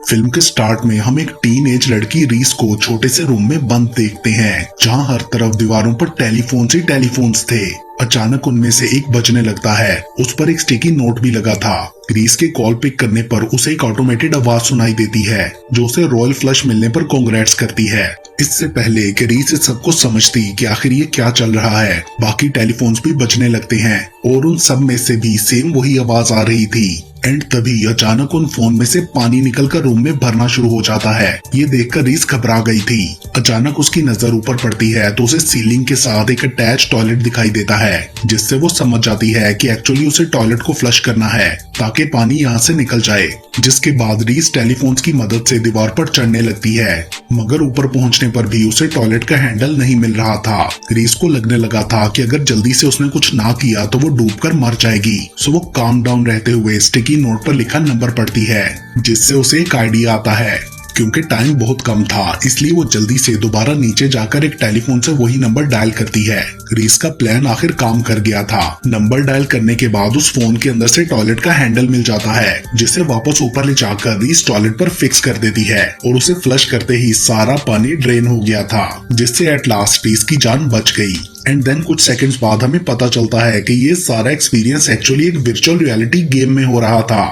Film के start में हम एक टीन एज लड़की रीस को छोटे से रूम में बंद देखते हैं, जहां हर तरफ दीवारों पर टेलीफोन्स ही टेलीफोन्स थे। अचानक उनमें से एक बजने लगता है। उस पर एक स्टिकी नोट भी लगा था। रीस के कॉल पिक करने पर उसे एक ऑटोमेटेड आवाज सुनाई देती है, जो उसे रॉयल फ्लश मिलने पर कांग्रेट्स करती है। इससे पहले कि रीस इस सबको समझती कि आखिर ये क्या चल रहा है, बाकी टेलीफोन्स भी बजने लगते हैं और उन सब में से भी सेम वही आवाज आ रही थी। एंड तभी अचानक उन फोन में से पानी निकलकर रूम में भरना शुरू हो जाता है। ये देखकर रीस घबरा गई थी। अचानक उसकी नजर ऊपर पड़ती है तो उसे सीलिंग के साथ एक अटैच टॉयलेट दिखाई देता है, जिससे वो समझ जाती है कि एक्चुअली उसे टॉयलेट को फ्लश करना है ताकि पानी यहाँ से निकल जाए। जिसके बाद रीस टेलीफोन्स की मदद से दीवार पर चढ़ने लगती है, मगर ऊपर पहुंचने पर भी उसे टॉयलेट का हैंडल नहीं मिल रहा था। रीस को लगने लगा था कि अगर जल्दी से उसने कुछ ना किया तो वो डूबकर मर जाएगी। सो वो काम डाउन रहते हुए स्टिकी नोट पर लिखा नंबर पढ़ती है, जिससे उसे एक आइडिया आता है। क्योंकि टाइम बहुत कम था, इसलिए वो जल्दी से दोबारा नीचे जाकर एक टेलीफोन से वही नंबर डायल करती है। रीस का प्लान आखिर काम कर गया था। नंबर डायल करने के बाद उस फोन के अंदर से टॉयलेट का हैंडल मिल जाता है, जिसे वापस ऊपर ले जाकर रीस टॉयलेट पर फिक्स कर देती है और उसे फ्लश करते ही सारा पानी ड्रेन हो गया था, जिससे एट लास्ट रीस की जान बच गई। एंड देन कुछ सेकंड्स बाद हमें पता चलता है कि ये सारा एक्सपीरियंस एक्चुअली एक वर्चुअल रियलिटी गेम में हो रहा था।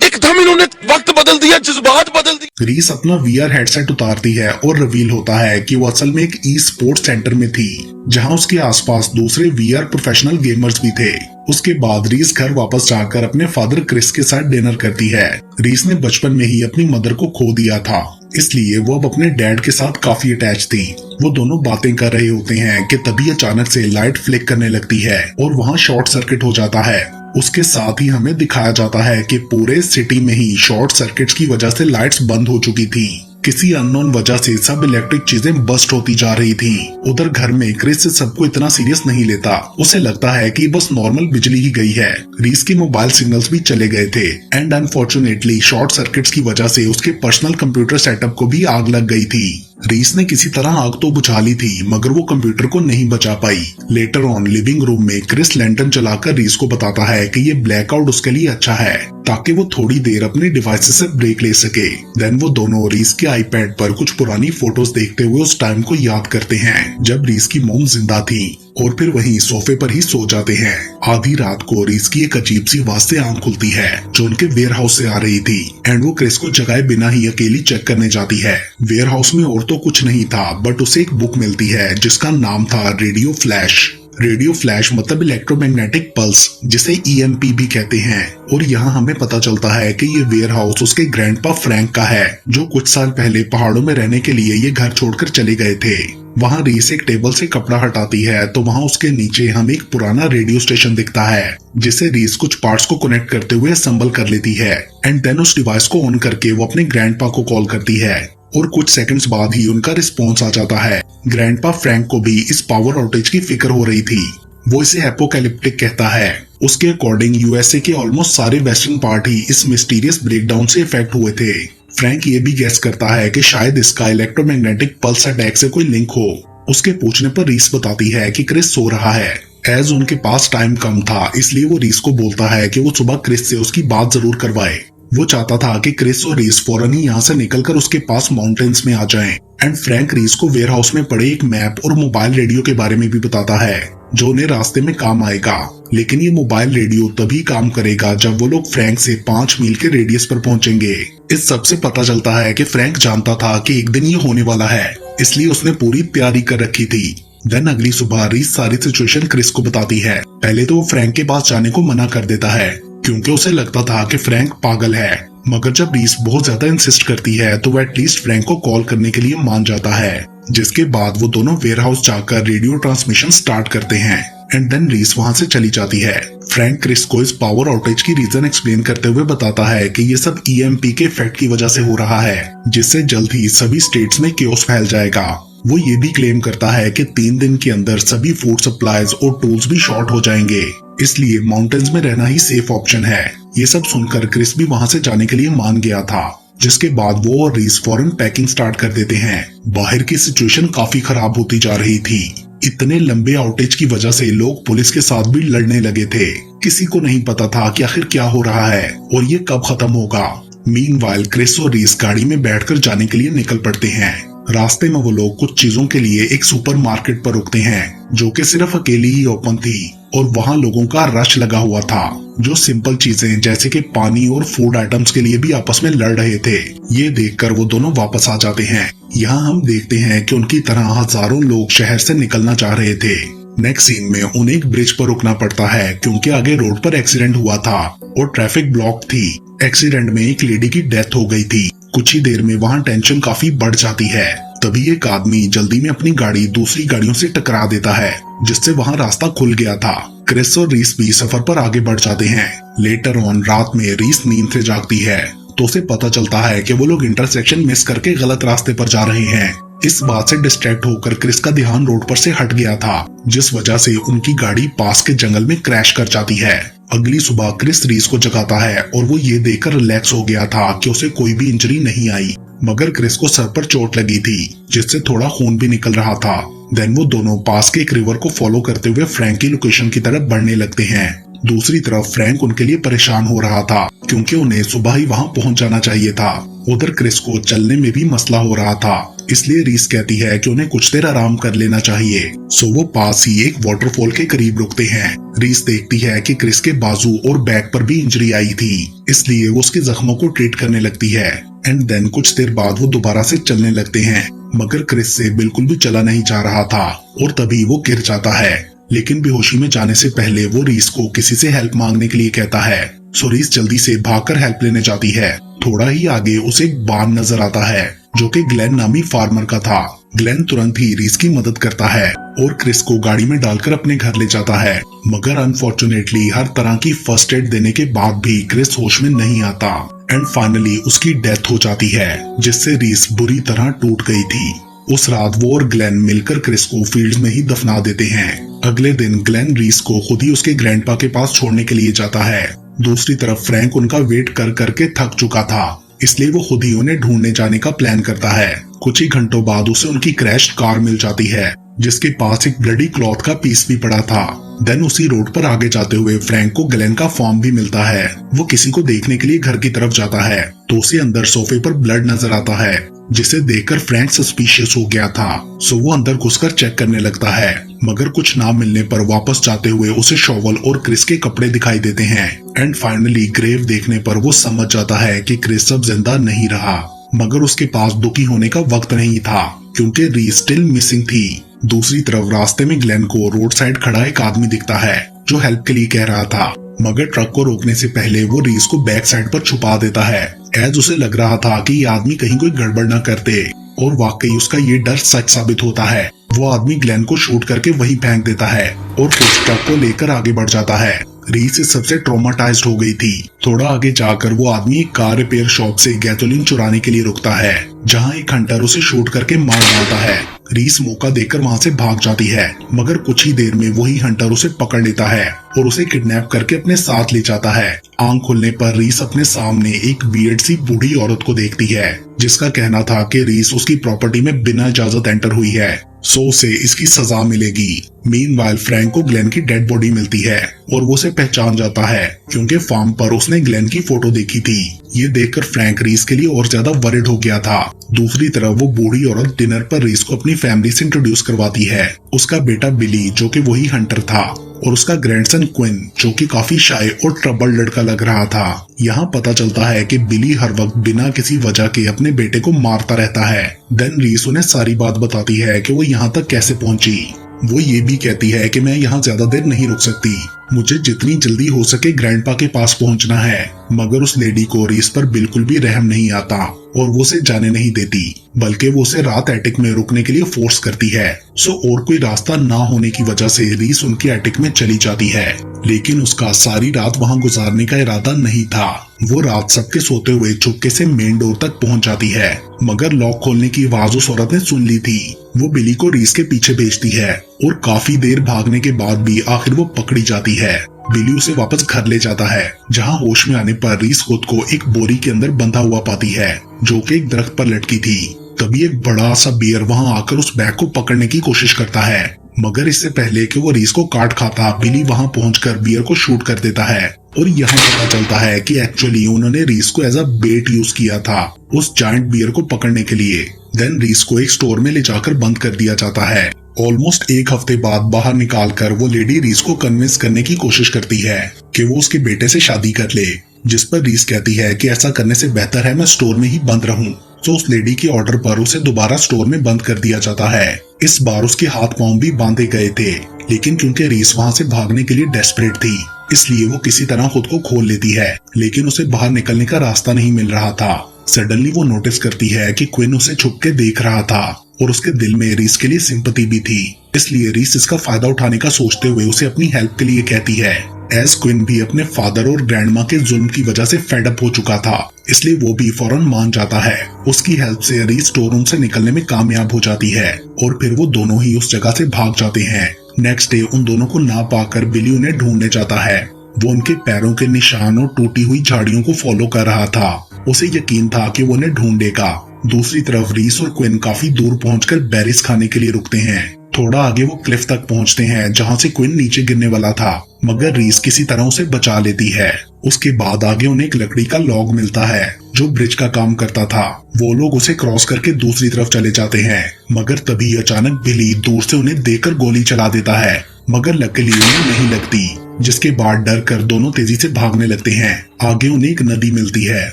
एकदम इन्होंने वक्त बदल दिया, जज्बात बदल दिए। रीस अपना वीआर हेडसेट उतारती है और रिवील होता है कि वो असल में एक ई स्पोर्ट्स सेंटर में थी, जहां उसके आसपास दूसरे वीआर प्रोफेशनल गेमर्स भी थे। उसके बाद रीस घर वापस जाकर अपने फादर क्रिस के साथ डिनर करती है। रीस ने बचपन में ही अपनी मदर को खो दिया था, इसलिए वो अब अपने डैड के साथ काफी अटैच थी। वो दोनों बातें कर रहे होते हैं कि तभी अचानक से लाइट फ्लिक करने लगती है और वहाँ शॉर्ट सर्किट हो जाता है। उसके साथ ही हमें दिखाया जाता है कि पूरे सिटी में ही शॉर्ट सर्किट्स की वजह से लाइट्स बंद हो चुकी थी। किसी अननोन वजह से सब इलेक्ट्रिक चीजें बस्ट होती जा रही थी। उधर घर में क्रिस सबको इतना सीरियस नहीं लेता। उसे लगता है कि बस नॉर्मल बिजली ही गई है। रीस के मोबाइल सिग्नल्स भी चले गए थे एंड अनफॉर्चुनेटली शॉर्ट सर्किट्स की वजह से उसके पर्सनल कंप्यूटर सेटअप को भी आग लग गई थी। रीस ने किसी तरह आग तो बुझा ली थी, मगर वो कंप्यूटर को नहीं बचा पाई। लेटर ऑन लिविंग रूम में क्रिस लैंटर्न चलाकर रीस को बताता है कि ये ब्लैकआउट उसके लिए अच्छा है, ताकि वो थोड़ी देर अपने डिवाइसेस से ब्रेक ले सके। देन वो दोनों रीस के आईपैड पर कुछ पुरानी फोटोज देखते हुए उस टाइम को याद करते हैं जब रीस की मॉम जिंदा थी, और फिर वहीं सोफे पर ही सो जाते हैं। आधी रात को रीस की एक अजीब सी आवाज से आंख खुलती है, जो उनके वेयर हाउस से आ रही थी एंड वो क्रिस को जगाए बिना ही अकेली चेक करने जाती है। वेयर हाउस में और तो कुछ नहीं था, बट उसे एक बुक मिलती है जिसका नाम था रेडियो फ्लैश। रेडियो फ्लैश मतलब इलेक्ट्रोमैग्नेटिक पल्स, जिसे ईएमपी भी कहते हैं। और यहाँ हमें पता चलता है कि ये वेयर हाउस उसके ग्रैंडपा फ्रैंक का है, जो कुछ साल पहले पहाड़ों में रहने के लिए ये घर छोड़कर चले गए थे। वहाँ रीस एक टेबल से कपड़ा हटाती है तो वहाँ उसके नीचे हमें एक पुराना रेडियो स्टेशन दिखता है, जिसे रीस कुछ पार्ट्स को कनेक्ट करते हुए असेंबल कर लेती है। एंड देन उस डिवाइस को ऑन करके वो अपने ग्रैंडपा को कॉल करती है और कुछ सेकंड्स बाद ही उनका रिस्पॉन्स आ जाता है। ग्रैंडपा फ्रैंक को भी इस पावर आउटेज की फिक्र हो रही थी। वो इसे एपोकैलिप्टिक कहता है। उसके अकॉर्डिंग यूएसए के ऑलमोस्ट सारे वेस्टर्न पार्ट ही इस मिस्टीरियस ब्रेकडाउन से इफेक्ट हुए थे। फ्रैंक ये भी गेस करता है कि शायद इसका इलेक्ट्रोमैग्नेटिक पल्स अटैक से कोई लिंक हो। उसके पूछने पर रीस बताती है कि क्रिस सो रहा है। एज उनके पास टाइम कम था, इसलिए वो रीस को बोलता है कि वो सुबह क्रिस से उसकी बात जरूर करवाए। वो चाहता था कि क्रिस और रीस फौरन ही यहाँ से निकलकर उसके पास माउंटेन्स में आ जाएं। एंड फ्रैंक रीस को वेयर हाउस में पड़े एक मैप और मोबाइल रेडियो के बारे में भी बताता है, जो उन्हें रास्ते में काम आएगा। लेकिन ये मोबाइल रेडियो तभी काम करेगा जब वो लोग फ्रैंक से 5 मील के रेडियस पर पहुंचेंगे। इस सब से पता चलता है कि फ्रैंक जानता था कि एक दिन ये होने वाला है, इसलिए उसने पूरी तैयारी कर रखी थी। देन अगली सुबह रीस सारी सिचुएशन क्रिस को बताती है। पहले तो वो फ्रैंक के पास जाने को मना कर देता है, क्योंकि उसे लगता था कि फ्रैंक पागल है। मगर जब रीस बहुत ज्यादा इंसिस्ट करती है तो वो एटलीस्ट फ्रैंक को कॉल करने के लिए मान जाता है, जिसके बाद वो दोनों वेयर हाउस जाकर रेडियो ट्रांसमिशन स्टार्ट करते हैं। एंड देन रीस वहाँ से चली जाती है। फ्रैंक क्रिस को इस पावर आउटेज की रीजन एक्सप्लेन करते हुए बताता है कि ये सब ईएमपी के इफेक्ट की वजह से हो रहा है, जिससे जल्द ही सभी स्टेट्स में केओस फैल जाएगा। वो ये भी क्लेम करता है कि 3 दिन के अंदर सभी फूड सप्लाईज और टूल्स भी शॉर्ट हो जाएंगे, इसलिए माउंटेन्स में रहना ही सेफ ऑप्शन है। ये सब सुनकर क्रिस भी वहाँ से जाने के लिए मान गया था, जिसके बाद वो और रीस फौरन पैकिंग स्टार्ट कर देते हैं। बाहर की सिचुएशन काफी खराब होती जा रही थी। इतने लंबे आउटेज की वजह से लोग पुलिस के साथ भी लड़ने लगे थे। किसी को नहीं पता था कि आखिर क्या हो रहा है और ये कब खत्म होगा। मीनवाइल क्रिस और रीस गाड़ी में बैठकर जाने के लिए निकल पड़ते हैं। रास्ते में वो लोग कुछ चीजों के लिए एक सुपरमार्केट पर रुकते हैं जो कि सिर्फ अकेली ही ओपन थी और वहाँ लोगों का रश लगा हुआ था जो सिंपल चीजें जैसे कि पानी और फूड आइटम्स के लिए भी आपस में लड़ रहे थे। ये देखकर वो दोनों वापस आ जाते हैं। यहाँ हम देखते हैं कि उनकी तरह हजारों लोग शहर से निकलना चाह रहे थे। नेक्स्ट सीन में उन्हें एक ब्रिज पर रुकना पड़ता है क्योंकि आगे रोड पर एक्सीडेंट हुआ था और ट्रैफिक ब्लॉक थी। एक्सीडेंट में एक लेडी की डेथ हो गई थी। कुछ ही देर में वहाँ टेंशन काफी बढ़ जाती है। तभी एक आदमी जल्दी में अपनी गाड़ी दूसरी गाड़ियों से टकरा देता है जिससे वहाँ रास्ता खुल गया था। क्रिस और रीस भी सफर पर आगे बढ़ जाते हैं। लेटर ऑन रात में रीस नींद से जागती है तो उसे पता चलता है कि वो लोग इंटरसेक्शन मिस करके गलत रास्ते पर जा रहे हैं। इस बात से डिस्ट्रैक्ट होकर क्रिस का ध्यान रोड पर से हट गया था जिस वजह से उनकी गाड़ी पास के जंगल में क्रैश कर जाती है। अगली सुबह क्रिस रीस को जगाता है और वो ये देखकर रिलैक्स हो गया था कि उसे कोई भी इंजरी नहीं आई, मगर क्रिस को सर पर चोट लगी थी जिससे थोड़ा खून भी निकल रहा था। देन वो दोनों पास के एक रिवर को फॉलो करते हुए फ्रैंक की लोकेशन की तरफ बढ़ने लगते हैं। दूसरी तरफ फ्रैंक उनके लिए परेशान हो रहा था क्योंकि उन्हें सुबह ही वहाँ पहुँच जाना चाहिए था। उधर क्रिस को चलने में भी मसला हो रहा था, इसलिए रीस कहती है कि उन्हें कुछ देर आराम कर लेना चाहिए। सो वो पास ही एक वाटरफॉल के करीब रुकते हैं। रीस देखती है कि क्रिस के बाजू और बैक पर भी इंजरी आई थी, इसलिए वो उसके जख्मों को ट्रीट करने लगती है। एंड देन कुछ देर बाद वो दोबारा से चलने लगते हैं, मगर क्रिस से बिल्कुल भी चला नहीं जा रहा था और तभी वो गिर जाता है। लेकिन बेहोशी में जाने से पहले वो रीस को किसी से हेल्प मांगने के लिए कहता है। सो रीस जल्दी से भागकर हेल्प लेने जाती है। थोड़ा ही आगे उसे एक बार्न नजर आता है जो कि ग्लेन नामी फार्मर का था। ग्लेन तुरंत ही रीस की मदद करता है और क्रिस को गाड़ी में डालकर अपने घर ले जाता है, मगर अनफॉर्चुनेटली हर तरह की फर्स्ट एड देने के बाद भी क्रिस होश में नहीं आता एंड फाइनली उसकी डेथ हो जाती है जिससे रीस बुरी तरह टूट गई थी। उस रात वो और ग्लेन मिलकर क्रिस को फील्ड्स में ही दफना देते हैं। अगले दिन ग्लेन रीस को खुद ही उसके ग्रैंडपा के पास छोड़ने के लिए जाता है। दूसरी तरफ फ्रैंक उनका वेट कर करके थक चुका था, इसलिए वो खुद ही उन्हें ढूंढने जाने का प्लान करता है। कुछ ही घंटों बाद उसे उनकी क्रैश कार मिल जाती है जिसके पास एक ब्लडी क्लॉथ का पीस भी पड़ा था। देन उसी रोड पर आगे जाते हुए फ्रैंक को ग्लेन का फॉर्म भी मिलता है। वो किसी को देखने के लिए घर की तरफ जाता है तो उसे अंदर सोफे पर ब्लड नजर आता है जिसे देखकर फ्रैंक सस्पिशियस हो गया था। सो वो अंदर घुसकर चेक करने लगता है, मगर कुछ ना मिलने पर वापस जाते हुए उसे शॉवल और क्रिस के कपड़े दिखाई देते हैं। एंड फाइनली ग्रेव देखने पर वो समझ जाता है कि क्रिस अब जिंदा नहीं रहा, मगर उसके पास दुखी होने का वक्त नहीं था क्योंकि रीस स्टिल मिसिंग थी। दूसरी तरफ रास्ते में ग्लेन को रोड साइड खड़ा एक आदमी दिखता है जो हेल्प के लिए कह रहा था, मगर ट्रक को रोकने से पहले वो रीस को बैक साइड पर छुपा देता है एज उसे लग रहा था कि ये आदमी कहीं कोई गड़बड़ न करते, और वाकई उसका ये डर सच साबित होता है। वो आदमी ग्लेन को शूट करके वहीं फेंक देता है और फिर ट्रक को लेकर आगे बढ़ जाता है। रीस इस सबसे ट्रॉमाटाइज्ड हो गई थी। थोड़ा आगे जाकर वो आदमी एक कार रिपेयर शॉप से गैसोलीन चुराने के लिए रुकता है जहां एक हंटर उसे शूट करके मार डालता है। रीस मौका देखकर वहां से भाग जाती है, मगर कुछ ही देर में वही हंटर उसे पकड़ लेता है और उसे किडनैप करके अपने साथ ले जाता है। आंख खुलने पर रीस अपने सामने एक वियर्ड सी बूढ़ी औरत को देखती है जिसका कहना था कि रीस उसकी प्रॉपर्टी में बिना इजाजत एंटर हुई है, सो उसे इसकी सजा मिलेगी। मीनवाइल फ्रैंक को ग्लेन की डेड बॉडी मिलती है और वो उसे पहचान जाता है क्योंकि फार्म पर उसने ग्लेन की फोटो देखी थी। ये देखकर फ्रैंक रीस के लिए और ज्यादा वरिड हो गया था। दूसरी तरफ वो बूढ़ी औरत डिनर पर रीस को अपनी फैमिली से इंट्रोड्यूस करवाती है। उसका बेटा बिली जो कि वही हंटर था और उसका ग्रैंडसन क्विन जो कि काफी शाय और ट्रबल लड़का लग रहा था। यहाँ पता चलता है कि बिली हर वक्त बिना किसी वजह के अपने बेटे को मारता रहता है। देन रीस उन्हें सारी बात बताती है कि वो यहाँ तक कैसे पहुंची। वो ये भी कहती है कि मैं यहाँ ज्यादा देर नहीं रुक सकती, मुझे जितनी जल्दी हो सके ग्रैंडपा के पास पहुंचना है। मगर उस लेडी को रीस पर बिल्कुल भी रहम नहीं आता और वो उसे जाने नहीं देती, बल्कि वो उसे रात एटिक में रुकने के लिए फोर्स करती है। सो और कोई रास्ता ना होने की वजह से रीस उनके एटिक में चली जाती है, लेकिन उसका सारी रात वहाँ गुजारने का इरादा नहीं था। वो रात सबके सोते हुए चुपके से मेन डोर तक पहुँच जाती है, मगर लॉक खोलने की आवाज उस औरत ने सुन ली थी। वो बिली को रीस के पीछे भेजती है और काफी देर भागने के बाद भी आखिर वो पकड़ी जाती है। बिली उसे वापस घर ले जाता है जहाँ होश में आने पर रीस खुद को एक बोरी के अंदर बंधा हुआ पाती है जो कि एक दरख्त पर लटकी थी। तभी एक बड़ा सा बियर वहाँ आकर उस बैग को पकड़ने की कोशिश करता है, मगर इससे पहले कि वो रीस को काट खाता, बिली वहां पहुंचकर बियर को शूट कर देता है और यहाँ पता चलता है कि एक्चुअली उन्होंने रीस को एज अ बेट यूज किया था उस जायंट बियर को पकड़ने के लिए। देन रीस को एक स्टोर में ले जाकर बंद कर दिया जाता है। ऑलमोस्ट एक हफ्ते बाद बाहर निकालकर वो लेडी रीस को कन्विंस करने की कोशिश करती है कि वो उसके बेटे से शादी कर ले, जिस पर रीस कहती है कि ऐसा करने से बेहतर है मैं स्टोर में ही बंद रहूं। तो उस लेडी के ऑर्डर पर उसे दोबारा स्टोर में बंद कर दिया जाता है। इस बार उसके हाथ पांव भी बांधे गए थे, लेकिन क्योंकि रीस वहां से भागने के लिए डेस्परेट थी, इसलिए वो किसी तरह खुद को खोल लेती है, लेकिन उसे बाहर निकलने का रास्ता नहीं मिल रहा था। सडनली वो नोटिस करती है कि क्विन उसे छुप के देख रहा था और उसके दिल में रीस के लिए सिंपैथी भी थी, इसलिए रीस इसका फायदा उठाने का सोचते हुए उसे अपनी हेल्प के लिए कहती है। एज क्विन भी अपने फादर और ग्रैंडमा के जुल्म की वजह से फेड अप हो चुका था, इसलिए वो भी फौरन मान जाता है। उसकी हेल्प से रीस स्टोर रूम से निकलने में कामयाब हो जाती है और फिर वो दोनों ही उस जगह से भाग जाते हैं। नेक्स्ट डे उन दोनों को ना पाकर बिली उन्हें ढूंढने जाता है। वो उनके पैरों के निशान और टूटी हुई झाड़ियों को फॉलो कर रहा था। उसे यकीन था कि वो उन्हें ढूंढेगा। दूसरी तरफ रीस और क्विन काफी दूर पहुंचकर बेरीज खाने के लिए रुकते हैं। थोड़ा आगे वो क्लिफ तक पहुंचते हैं जहां से क्विन नीचे गिरने वाला था, मगर रीस किसी तरह उसे बचा लेती है। उसके बाद आगे उन्हें एक लकड़ी का लॉग मिलता है जो ब्रिज का काम करता था। वो लोग उसे क्रॉस करके दूसरी तरफ चले जाते हैं, मगर तभी अचानक बिली दूर से उन्हें देखकर गोली चला देता है, मगर लकीली उन्हें नहीं लगती, जिसके बाद डर कर दोनों तेजी से भागने लगते हैं। आगे उन्हें एक नदी मिलती है।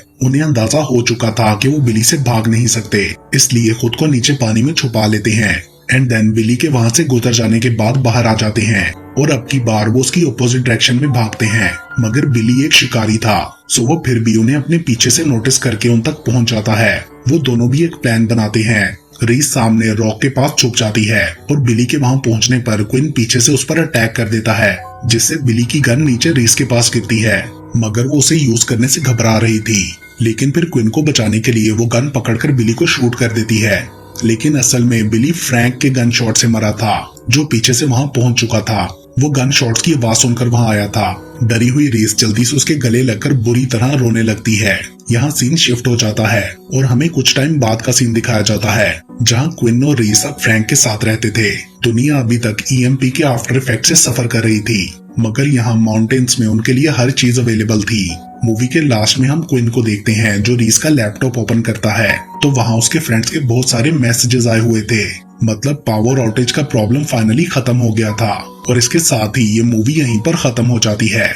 उन्हें अंदाजा हो चुका था कि वो बिली से भाग नहीं सकते, इसलिए खुद को नीचे पानी में छुपा लेते हैं। एंड देन बिली के वहां से गुजर जाने के बाद बाहर आ जाते हैं और अब की बार वो उसकी अपोजिट डायरेक्शन में भागते हैं, मगर बिली एक शिकारी था, सो वो फिर भी उन्हें अपने पीछे से नोटिस करके उन तक पहुंच जाता है। वो दोनों भी एक प्लान बनाते हैं। रीस सामने रॉक के पास छुप जाती है और बिली के वहां पहुंचने पर क्विन पीछे से उस पर अटैक कर देता है, जिससे बिली की गन नीचे रीस के पास गिरती है, मगर वो उसे यूज करने से घबरा रही थी। लेकिन फिर क्विन को बचाने के लिए वो गन पकड़कर बिली को शूट कर देती है, लेकिन असल में बिली फ्रैंक के गन शॉट से मरा था, जो पीछे से वहां पहुंच चुका था। वो गन शॉट्स की आवाज सुनकर वहां आया था। डरी हुई रीस जल्दी से उसके गले लगकर बुरी तरह रोने लगती है। यहाँ सीन शिफ्ट हो जाता है और हमें कुछ टाइम बाद का सीन दिखाया जाता है, जहाँ क्विन और रीस अब फ्रैंक के साथ रहते थे। दुनिया अभी तक EMP के आफ्टर इफेक्ट से सफर कर रही थी, मगर यहाँ माउंटेन्स में उनके लिए हर चीज अवेलेबल थी। मूवी के लास्ट में हम क्विन को देखते हैं जो रीस का लैपटॉप ओपन करता है, तो वहाँ उसके फ्रेंड्स के बहुत सारे मैसेजेस आए हुए थे। मतलब पावर आउटेज का प्रॉब्लम फाइनली खत्म हो गया था। और इसके साथ ही ये मूवी यहीं पर खत्म हो जाती है।